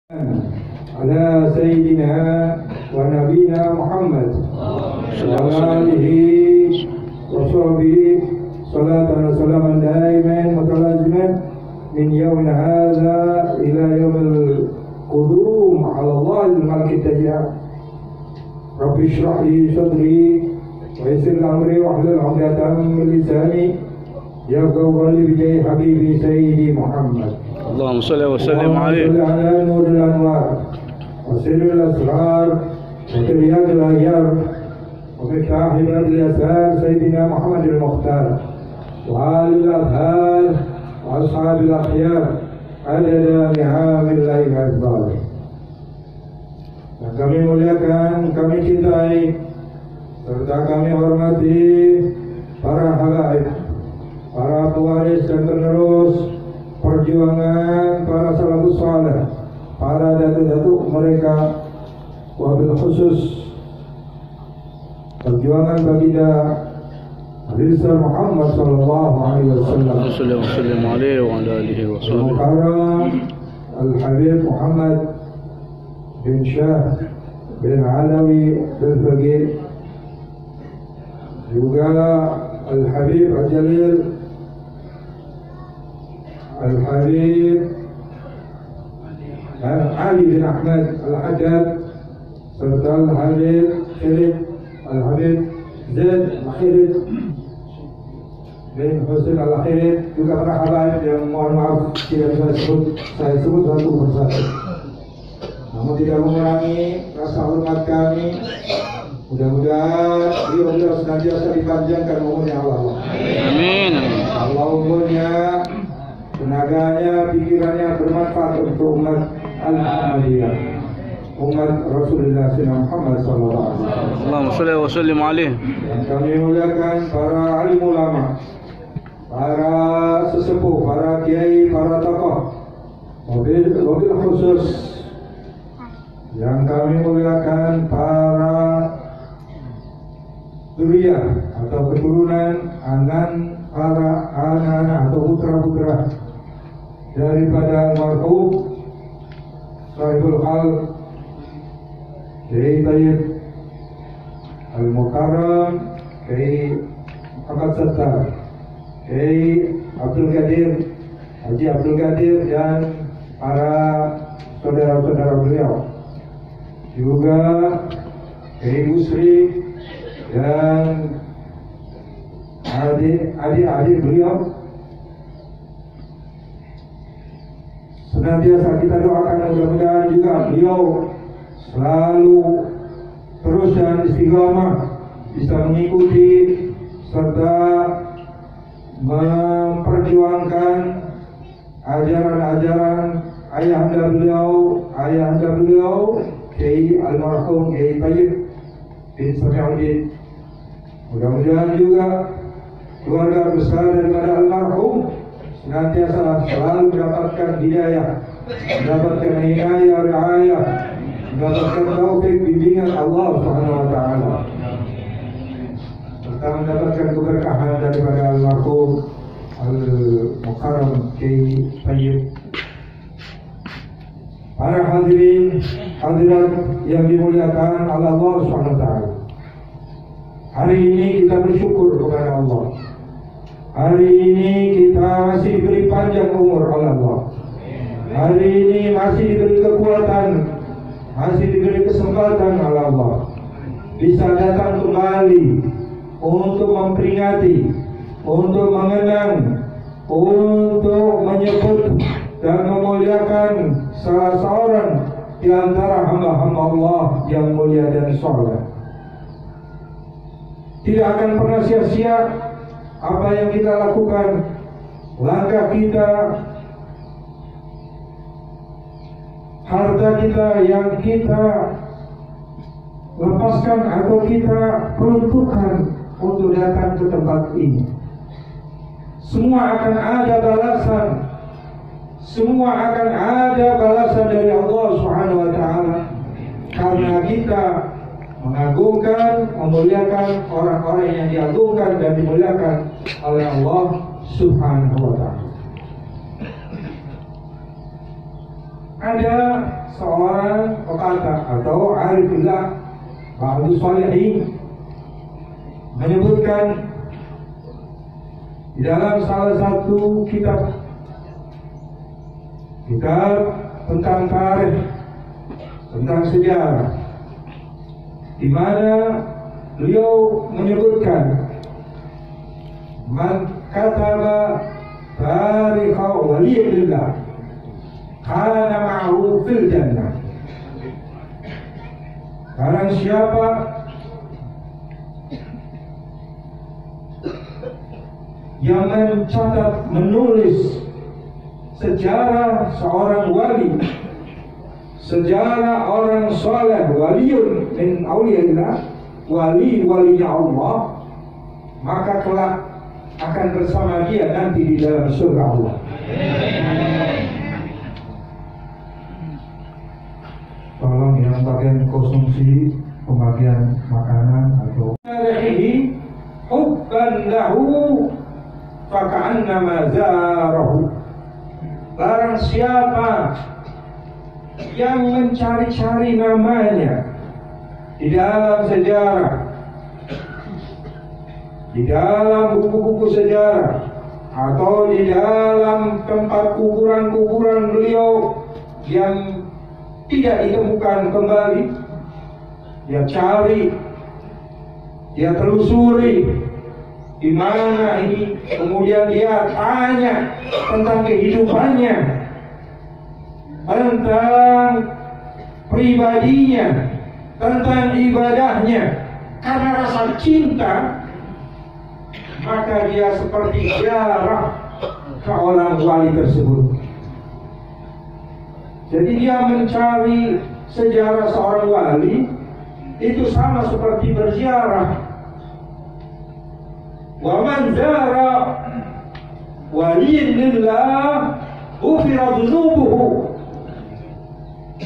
على سيدنا ونبينا محمد وعلى آله وصحبه صلاة وسلاما دائما متلازما من يوم هذا إلى يوم القدوم على الله الملك التجاه. رب اشرح لي صدري ويسر لي أمري واحلل عقدة من لساني يفقهوا قولي بجاه حبيبي سيدي محمد. اللهم صل وسلم عليه. اللهم صل على نور الأنوار وسر الأسرار وترياض الأغيار ومفتاح باب اليسار سيدنا محمد المختار وآل الأطهار وأصحاب الأخيار عدد نعم الله الأكبر. Dan kami muliakan, kami cintai, serta kami hormati para habaib, para pewaris dan penerus perjuangan para salafus saleh, para datuk-datuk mereka, wabil khusus perjuangan baginda Nabi Muhammad sallallahu alaihi wasallam. Sallallahu alaihi wa ala alihi wa sahbihi. Al-Habib Muhammad bin Shah bin Alawi bin Faqih, juga Al-Habib Al-Jalil Al-Habib Ali bin Ahmad Al-Haddad, serta Al-Habib Khalid Al-Habib Zaid Al-Khalid bin Husain Al-Khalid, juga para habaib yang mohon maaf tidak saya sebut satu persatu, namun tidak mengurangi rasa hormat kami. Mudah-mudahan beliau senantiasa dipanjangkan umurnya Allah. Amin. Allah umurnya, tenaganya, pikirannya bermanfaat untuk umat Al-Muhammadiyah, umat Rasulullah Muhammad sallallahu alaihi wasallam. Allahumma shalli wa sallim alaihi. Dan kami muliakan para alim ulama, para sesepuh, para kiai, para tokoh, mobil khusus yang kami muliakan para zuriyah atau keturunan para anak-anak atau putra-putra daripada almarhum Sahibul Hal Kiai Tayyib Al-Mukarram, Kiai Muhammad Sattar, Kiai Abdul Qadir, Haji Abdul Qadir, dan para saudara-saudara beliau, juga Kiai Busri dan adik-adik beliau. Senantiasa kita doakan mudah-mudahan juga beliau selalu terus dan istiqamah bisa mengikuti serta memperjuangkan ajaran-ajaran ayahanda beliau Kiai almarhum Kiai Tayyib bin Sami'uddin. Mudah-mudahan juga keluarga besar daripada almarhum senantiasa selalu mendapatkan hidayah, mendapatkan inayah, riayah, mendapatkan taufik bimbingan Allah Subhanahu wa taala, serta mendapatkan keberkahan daripada almarhum Al-Mukarram Kiai Tayyib. Para hadirin hadirat yang dimuliakan oleh Allah Subhanahu wa taala, hari ini kita bersyukur kepada Allah. Hari ini kita masih diberi panjang umur oleh Allah. Hari ini masih diberi kekuatan, masih diberi kesempatan oleh Allah, bisa datang kembali untuk memperingati, untuk mengenang, untuk menyebut dan memuliakan salah seorang di antara hamba-hamba Allah yang mulia dan saleh. Tidak akan pernah sia-sia apa yang kita lakukan, langkah kita, harta kita yang kita lepaskan atau kita peruntukkan untuk datang ke tempat ini. Semua akan ada balasan. Semua akan ada balasan dari Allah Subhanahu wa taala, karena kita mengagungkan, memuliakan orang-orang yang diagungkan dan dimuliakan oleh Allah Subhanahu wa taala. Ada seorang pepatah atau arifillah ba'du shalihin menyebutkan di dalam salah satu kitab tentang tarikh, tentang sejarah, di mana beliau menyebutkan man kataba tarikha waliyillah kana ma'hu fil jannah. Barang siapa yang mencatat, menulis sejarah seorang wali, sejarah orang soleh, waliun min awliyaillah, wali-walinya Allah, maka kelak akan bersama dia nanti di dalam surga Allah. Tolong yang bagian konsumsi, pembagian makanan atau tarihi hubban lahu faka'annama zarahu. Barang siapa yang mencari-cari namanya di dalam sejarah, di dalam buku-buku sejarah, atau di dalam tempat kuburan-kuburan beliau yang tidak ditemukan kembali, dia cari, dia telusuri di mana ini, kemudian dia tanya tentang kehidupannya, tentang pribadinya, tentang ibadahnya. Karena rasa cinta, maka dia seperti ziarah ke orang wali tersebut. Jadi dia mencari sejarah seorang wali itu sama seperti berziarah. Wa man zara waliyan lillah ghufira dzunubuhu.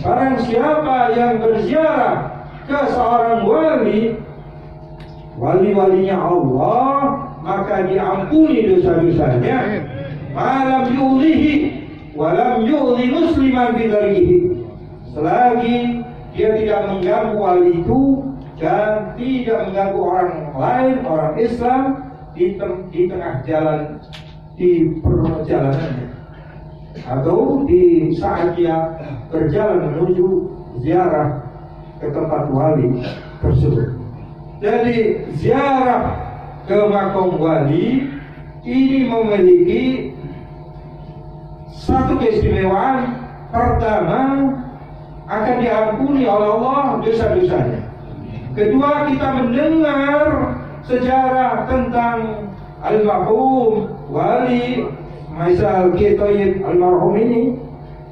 Barang siapa yang berziarah ke seorang wali, wali-walinya Allah, maka diampuni dosa-dosanya. Malam yu'lihi walam yu'li musliman bidarihi. Selagi dia tidak mengganggu wali itu dan tidak mengganggu orang lain, orang Islam di tengah jalan, di perjalanannya, atau di saat dia berjalan menuju ziarah ke tempat wali tersebut. Jadi ziarah ke makam wali ini memiliki satu keistimewaan. Pertama, akan diampuni oleh Allah dosa-dosanya. Kedua, kita mendengar sejarah tentang almarhum wali misal Kiai Thayyib almarhum ini,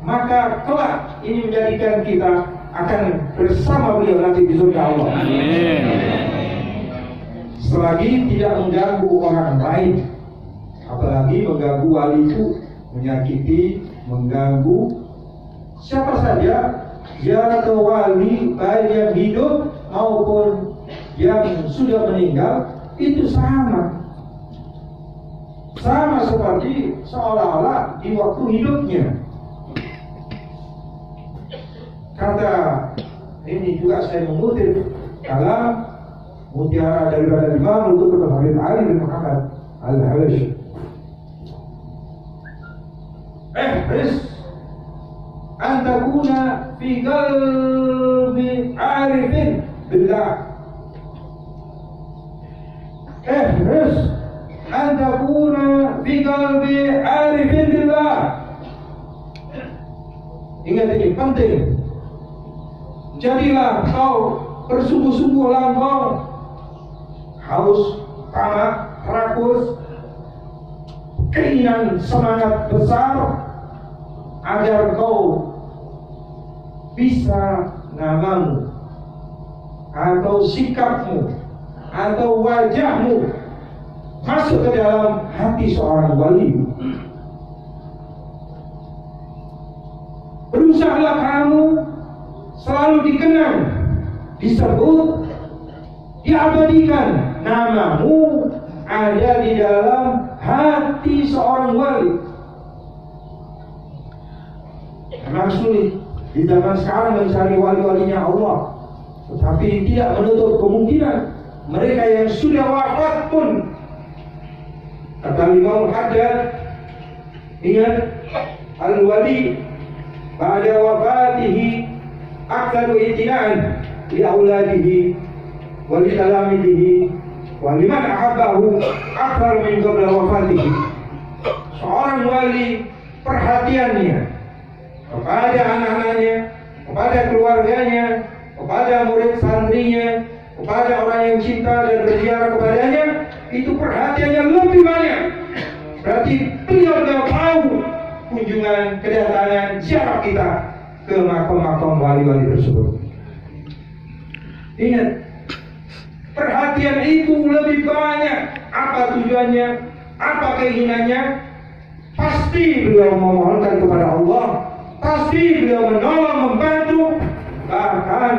maka kelak ini menjadikan kita akan bersama beliau nanti di surga Allah. Amin. Selagi tidak mengganggu orang lain, apalagi mengganggu wali itu, menyakiti, mengganggu siapa saja. Ziarah ke wali baik yang hidup maupun yang sudah meninggal itu sama seperti seolah-olah di waktu hidupnya. Kata ini juga saya mengutip dalam mutiara daripada Imam untuk Habib Ali bin Muhammad Al-Habashi. أن تكون في قلب عارف بالله. احرص أن تكون في قلب عارف بالله. Ingat ini penting. Jadilah kau bersungguh-sungguhlah kau haus, tamak, rakus, keinginan, semangat besar agar kau bisa namamu atau sikapmu atau wajahmu masuk ke dalam hati seorang wali. Berusahalah kamu selalu dikenang, disebut, diabadikan, namamu ada di dalam hati seorang wali. Memang sulit, di zaman sekarang mencari wali-walinya Allah, tetapi tidak menutup kemungkinan mereka yang sudah wafat pun. Kata Imam Haddad, ingat, al-wali ba'da wafatihi aktsadu itina'an li auladihi wa li talamidihi wa liman ahabbahu aktsar min qabla wafatihi. Seorang wali perhatiannya kepada anak-anaknya, kepada keluarganya, kepada murid santrinya, kepada orang yang cinta dan berziarah kepadanya, itu perhatiannya lebih banyak. Berarti beliau tahu kunjungan, kedatangan, ziarah kita ke makam-makam wali-wali tersebut. Ingat, perhatian itu lebih banyak. Apa tujuannya? Apa keinginannya? Pasti beliau memohonkan kepada Allah, pasti beliau menolong, membantu, bahkan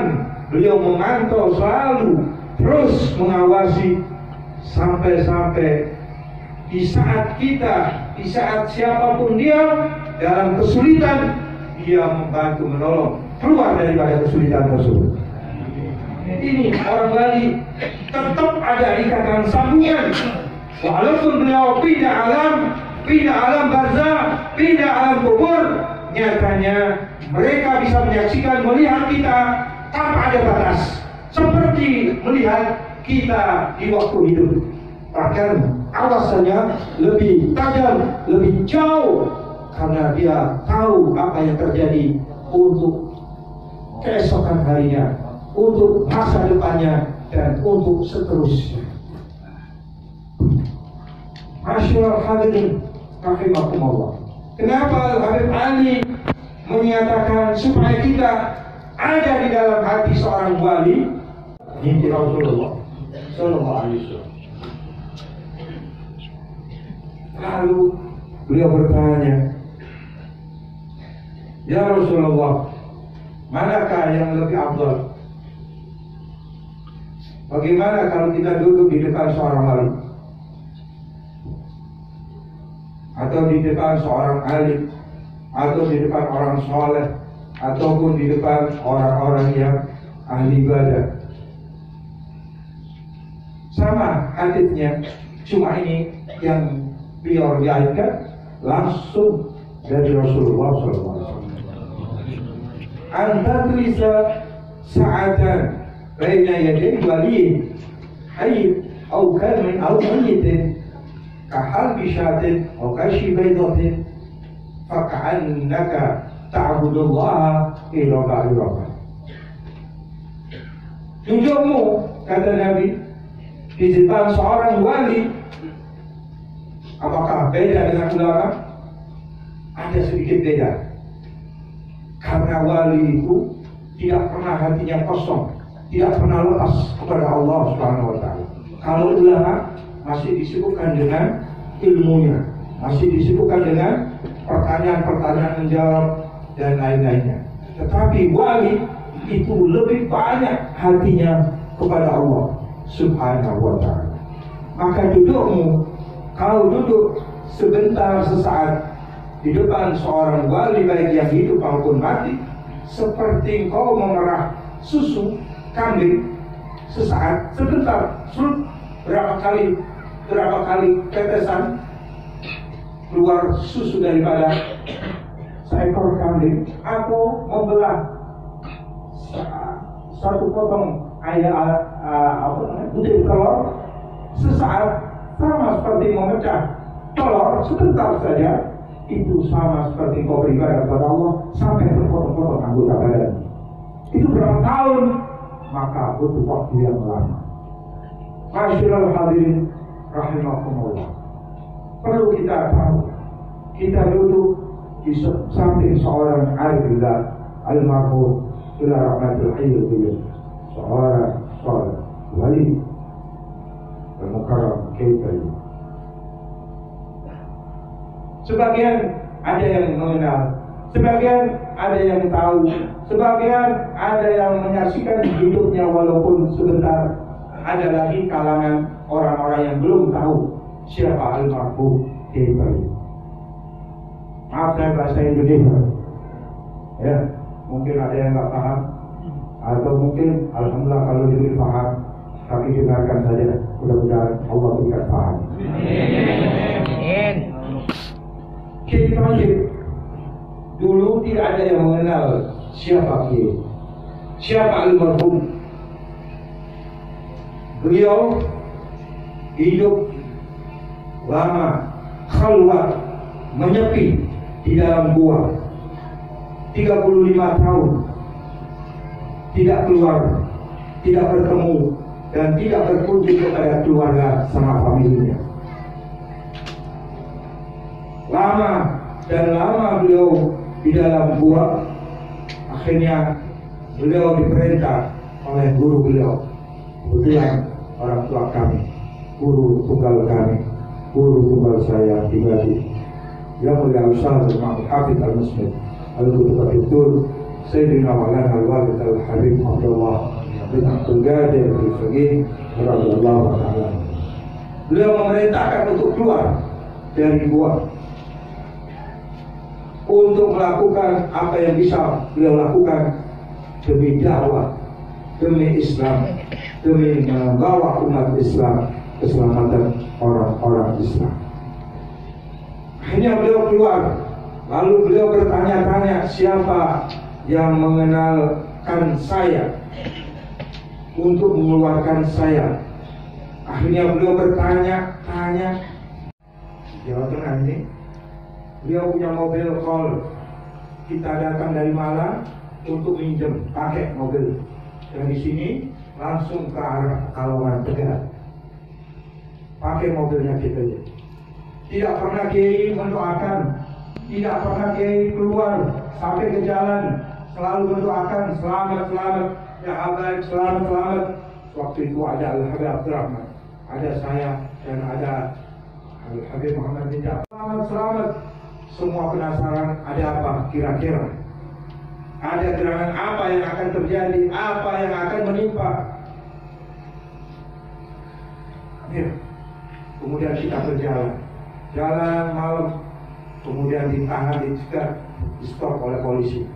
beliau memantau selalu, terus mengawasi sampai-sampai di saat kita, di saat siapapun dia dalam kesulitan, dia membantu menolong keluar daripada kesulitan tersebut. Ini orang wali tetap ada ikatan sambungan, walaupun beliau pindah alam barzah, pindah alam kubur, nyatanya mereka bisa menyaksikan, melihat kita tanpa ada batas, seperti melihat kita di waktu hidup. Bahkan awasannya lebih tajam, lebih jauh, karena dia tahu apa yang terjadi untuk keesokan harinya, untuk masa depannya, dan untuk seterusnya. Masyaallah hadirin rahimakumullah. Kenapa Habib Ali menyatakan supaya kita ada di dalam hati seorang wali? Mimpi Rasulullah Sallallahu Alaihi Wasallam. Lalu beliau bertanya, ya Rasulullah, manakah yang lebih afdal? Bagaimana kalau kita duduk di depan seorang wali, atau di depan seorang alim, atau di depan orang soleh, ataupun di depan orang-orang yang ahli ibadah? Sama hadisnya, cuma ini yang beliau riwayatkan langsung dari Rasulullah SAW. Anta tulisa sa'atan baina yaday wali hayy atau kalmin atau mayyitin kahal bishatin atau kashi baydatin faka'annaka ta'budullaha iraba-iraba. Tunjukmu, kata Nabi, di depan seorang wali, apakah beda dengan ulama? Ada sedikit beda. Karena wali itu tidak pernah hatinya kosong, tidak pernah lepas kepada Allah Subhanahu wa Ta'ala. Kalau ulama masih disibukkan dengan ilmunya, masih disibukkan dengan pertanyaan-pertanyaan menjawab dan lain-lainnya. Tetapi wali itu lebih banyak hatinya kepada Allah Subhanahu wa Ta'ala. Maka dudukmu, kau duduk sebentar sesaat di depan seorang wali, baik yang hidup maupun mati, seperti kau memerah susu kambing sesaat, sebentar, berapa kali tetesan keluar susu daripada seekor kambing, atau membelah satu potong butir telur sesaat, sama seperti memecah telur sebentar saja. Itu sama seperti kau beribadah kepada Allah sampai berpotong-potong anggota badan. Itu berapa tahun? Maka butuh waktu yang lama. Masyaallah hadirin rahimakumullah. Perlu kita tahu, kita duduk di samping seorang arifillah almarhum ila rahmatul hayy, seorang saleh wali al-mukarram kaifai. Sebagian ada yang mengenal, sebagian ada yang tahu, sebagian ada yang menyaksikan hidupnya walaupun sebentar. Ada lagi kalangan orang-orang yang belum tahu siapa almarhum Kiai. Maaf saya bahasa Indonesia. Ya, mungkin ada yang nggak paham, atau mungkin alhamdulillah kalau diberi paham, tapi dengarkan saja. Mudah-mudahan Allah berikan paham. Amin. Kiai Tauhid dulu tidak ada yang mengenal siapa Kiai, siapa almarhum. Beliau hidup lama, khalwat, menyepi di dalam gua 35 tahun, tidak keluar, tidak bertemu, dan tidak berkunjung kepada keluarga sama familinya. Lama dan lama beliau di dalam gua. Akhirnya beliau diperintah oleh guru beliau, kebetulan orang tua kami, guru tunggal kami, guru tunggal saya pribadi, yang mulia Ustaz Muhammad Hafidz Al-Muslim Al-Qutub Sayyidina Maulana Al-Walid Al-Habib Abdullah bin Abdul Qadir Al-Faqih radhiyallahu ta'ala. Beliau memerintahkan untuk keluar dari gua untuk melakukan apa yang bisa beliau lakukan demi dakwah, demi Islam, demi membawa umat Islam keselamatan orang-orang Islam. Akhirnya beliau keluar, lalu beliau bertanya-tanya siapa yang mengenalkan saya untuk mengeluarkan saya. Akhirnya beliau bertanya-tanya, Jawa Tengah ini, beliau punya mobil call. Kita datang dari Malang untuk minjem, pakai mobil. Dan di sini langsung ke arah Pekalongan Tegal. Pakai mobilnya kita. Tidak pernah Kiai mendoakan, tidak pernah Kiai keluar sampai ke jalan, selalu mendoakan selamat, ya Habaib, selamat. Waktu itu ada Al-Habib Abdurrahman, ada saya, dan ada Al-Habib Muhammad bin Ja'far. Selamat. Semua penasaran ada apa kira-kira, ada gerangan apa yang akan terjadi, apa yang akan menimpa. Ya. Kemudian kita berjalan, jalan malam, kemudian ditahan, dicegat, di stop oleh polisi.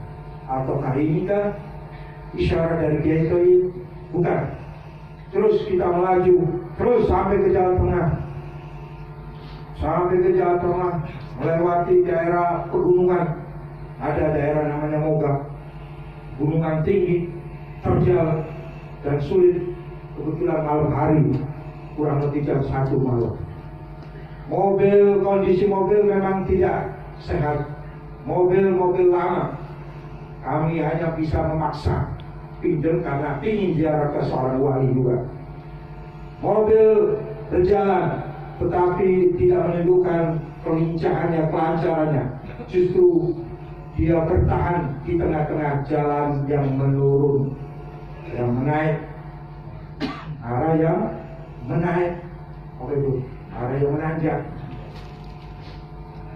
Ataukah ini kan isyarat dari Kiai Tauhid? Bukan. Terus kita melaju, terus sampai ke jalan tengah, melewati daerah pegunungan. Ada daerah namanya Mogak, gunungan tinggi, terjal dan sulit. Kebetulan malam hari, kurang lebih jam 1 malam. Kondisi mobil memang tidak sehat, mobil lama. Kami hanya bisa memaksa pinjam karena ingin ziarah ke seorang wali juga. Mobil berjalan, tetapi tidak menunjukkan kelincahannya, kelancarannya. Justru dia bertahan di tengah-tengah jalan yang menurun, yang menaik, arah yang menaik, arah yang menanjak.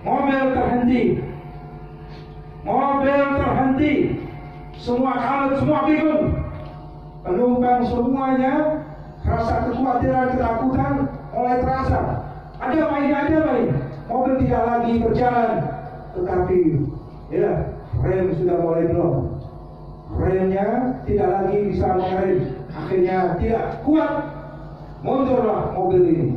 Mobil terhenti, semua kalut, semua bingung. Penumpang semuanya rasa kekhawatiran, ketakutan mulai terasa. Ada apa ini? Mobil tidak lagi berjalan, tetapi ya rem sudah mulai drop. Remnya tidak lagi bisa mengerem. Akhirnya tidak kuat, mundurlah mobil ini.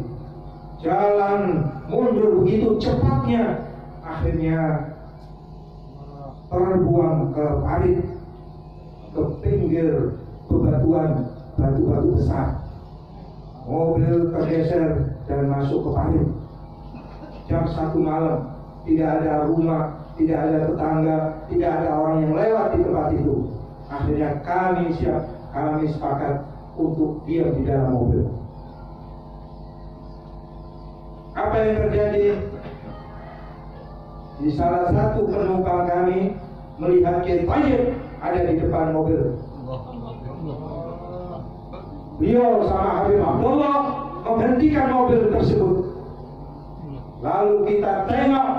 Jalan mundur begitu cepatnya, akhirnya terbuang ke parit, ke pinggir bebatuan, batu-batu besar. Mobil tergeser dan masuk ke parit. Jam 1 malam, tidak ada rumah, tidak ada tetangga, tidak ada orang yang lewat di tempat itu. Akhirnya kami sepakat untuk diam di dalam mobil. Apa yang terjadi? Di salah satu penumpang kami melihat Kiai Tauhid ada di depan mobil. Beliau sama Habib Abdullah menghentikan mobil tersebut. Lalu kita tengok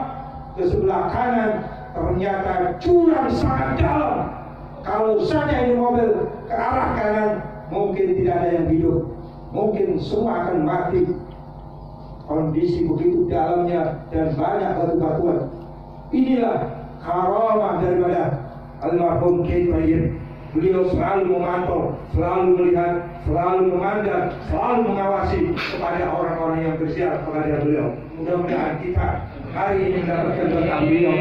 ke sebelah kanan, ternyata jurang sangat dalam. Kalau saja ini mobil ke arah kanan, mungkin tidak ada yang hidup, mungkin semua akan mati. Kondisi begitu dalamnya dan banyak batu-batuan. Inilah karamah daripada almarhum Kiai Tayyib. Beliau selalu memantau, selalu melihat, selalu memandang, selalu mengawasi kepada orang-orang yang bersiap kepada beliau. Mudah-mudahan kita hari ini mendapatkan berkah beliau,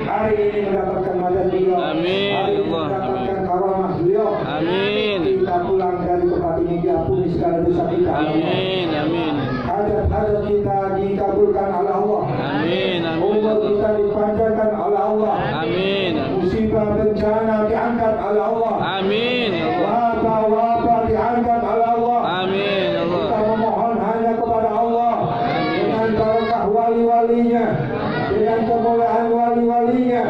hari ini mendapatkan madad beliau, Amin. hari ini mendapatkan karamah beliau. Amin. Kita pulang dari tempat ini diampuni segala dosa kita. Amin. Amin. Hajat-hajat kita dikabulkan oleh Allah. Amin. Umur Amin. kita dipanjangkan oleh Allah. Amin. Musibah bencana diangkat oleh Allah. Amin. Ya Allah. Wabah-wabah diangkat oleh Allah. Amin. Ya Allah. Kita memohon hanya kepada Allah dengan barakah wali-walinya, dengan kemuliaan wali-walinya,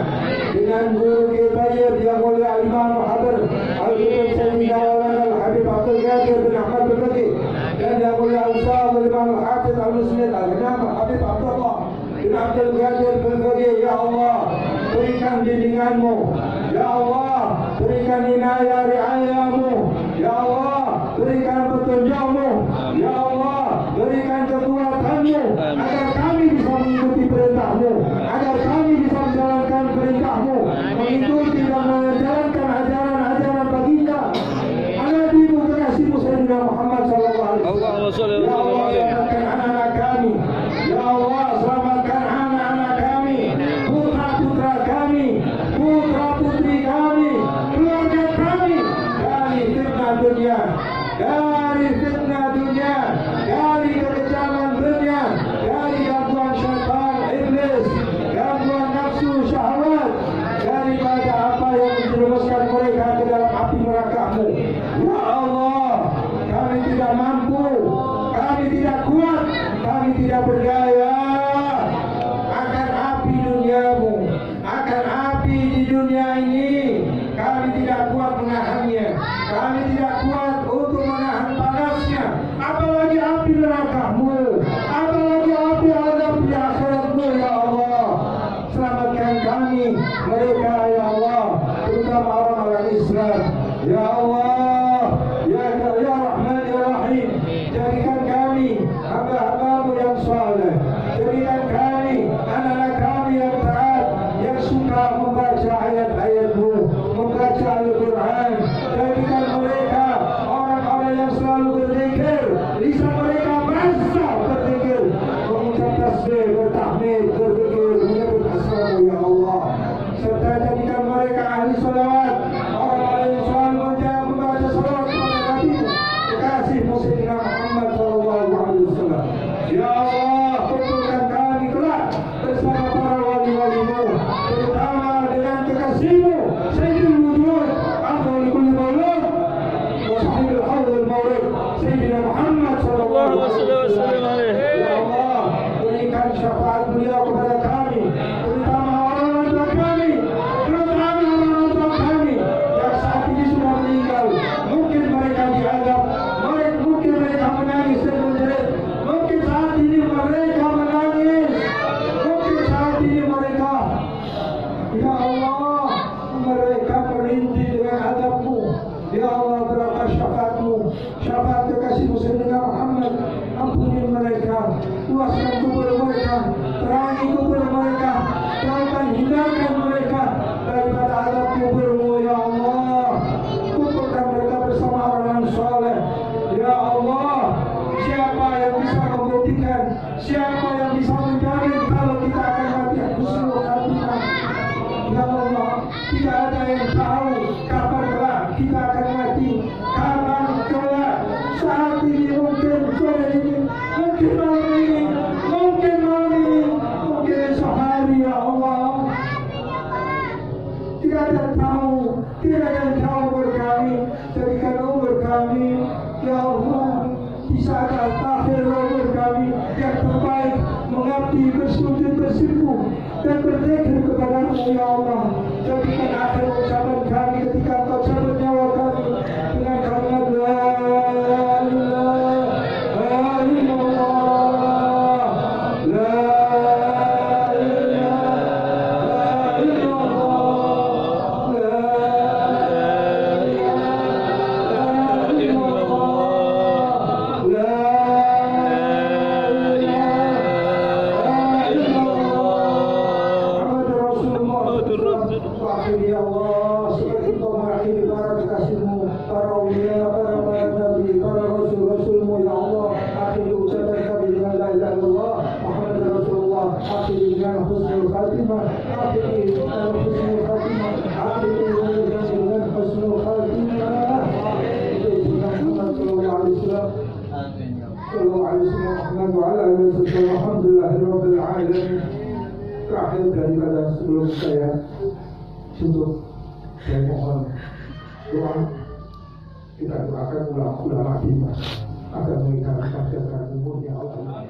dengan guru kita yang mulia Imam Hadir Al-Qudus Sayyidina Maulana Al-Habib Abdul Qadir bin Ahmad bin Baqi, dan yang mulia Ustaz Imam Al-Hafiz Al-Musnid Al-Ghanam Habib Abdullah bin Abdul Qadir bin Baqi. Ya Allah, berikan bimbinganmu. Ya Allah, berikan inayah riayahmu. Ya Allah, berikan petunjukmu. Ya Allah, berikan kekuatanmu agar kami bisa mengikuti perintahmu, agar kami bisa menjalankan perintahmu, mengikuti dan menjalankan ajaran-ajaran baginda Nabi-Mu kekasihmu Sayyidina Muhammad sallallahu alaihi wasallam. Allahumma shalli Ya wa Allah, sallim alaihi. selamatkan anak-anak kami. Ya Allah, selamatkan anak-anak kami, putra-putra kami, putra-putri kami, keluarga kami dari fitnah dunia, dari fitnah dunia, dari kekejaman dunia, dari gangguan syaitan, iblis, gangguan nafsu, syahwat, daripada apa yang menjerumuskan mereka ke dalam api neraka-Mu. Ya Allah, kami tidak mampu, kami tidak kuat, kami tidak berdaya akan api duniamu, akan api di dunia ini. Kami tidak kuat menahannya, kami tidak kuat untuk menahan panasnya, apalagi api neraka-Mu, apalagi api azab di akhirat-Mu. Ya Allah, selamatkan kami, mereka ya Allah, terutama orang-orang Islam. Ya Allah, ya Rahman ya Rahim, jadikan kami hamba-hamba-Mu yang saleh, jadikan kami anak-anak kami yang taat, yang suka membaca ayat-ayat-Mu, membaca Al-Quran. Jadikan mereka orang-orang yang selalu berzikir, lisan mereka basah berzikir, mengucap tasbih, bertahmid, berzikir, menyebut asma-Mu ya Allah. Serta jadikan mereka ahli salawat, orang-orang yang selalu membaca salawat kepada Nabi-Mu kekasih-Mu Sayyidina Muhammad sallallahu alaihi wasallam. Ya Allah, kumpulkan kami kelak bersama para wali-wali-Mu, terutama dengan kekasih-Mu Sayyidul Wujud Afdal kulli maulud wa sahibul hawdul mawlud Sayyidina Muhammad sallallahu alaihi wasallam. Ya Allah, berikan syafaat beliau kepada kami, terutama orang tua kami, terutama orang tua kami yang saat ini sudah meninggal. Mungkin mereka dianggap, mungkin mereka menangis dan menjerit, mungkin saat ini mereka menangis, mungkin saat ini mereka, ya Allah, mereka merintih dengan azab-Mu. Ya Allah, berapa syafaat-Mu, syafaat kekasih-Mu Sayyidina Muhammad. Ampuni mereka, luaskan kubur mereka, terangi kubur mereka, jauhkan, hindarkan mereka daripada azab kubur-Mu. Ya Allah, kumpulkan mereka bersama orang soleh. Ya Allah, siapa yang bisa membuktikan, siapa yang bisa menjamin kalau kita akan mati husnul khatimah? Ya Allah, tidak ada yang tahu kapan kelak kita akan mati, kapan kelak. Saat ini mungkin sore ini, mungkin malam ini, mungkin malam ini, mungkin esok hari. Ya Allah, tidak ada yang tahu, tidak ada yang tahu umur kami. Jadikan umur kami, ya Allah, di saat akhir umur kami yang terbaik, mengabdi, bersujud, bersimpuh dan berzikir kepada-Mu. Ya Allah, jadikan akhir ucapan kami ketika Engkau cabut nyawa kami dengan kalimat la ilaha illallah, la ilaha illallah, la ilaha illallah, la ilaha illallah. Muhammadur Rasulullah. akhiri dengan husnul khatimah, akhiri dengan husnul khatimah, akhiri dengan husnul khatimah. Muhammad sallallahu alaihi wasallam. Sallallahu alaihi wasallam Muhammad wa ala alihi wasallam. Alhamdulillahirabbil alamin. Terakhir daripada sebelum saya tutup, saya mohon doa. Kita doakan ulama kita agar mereka mencapai umurnya Allah.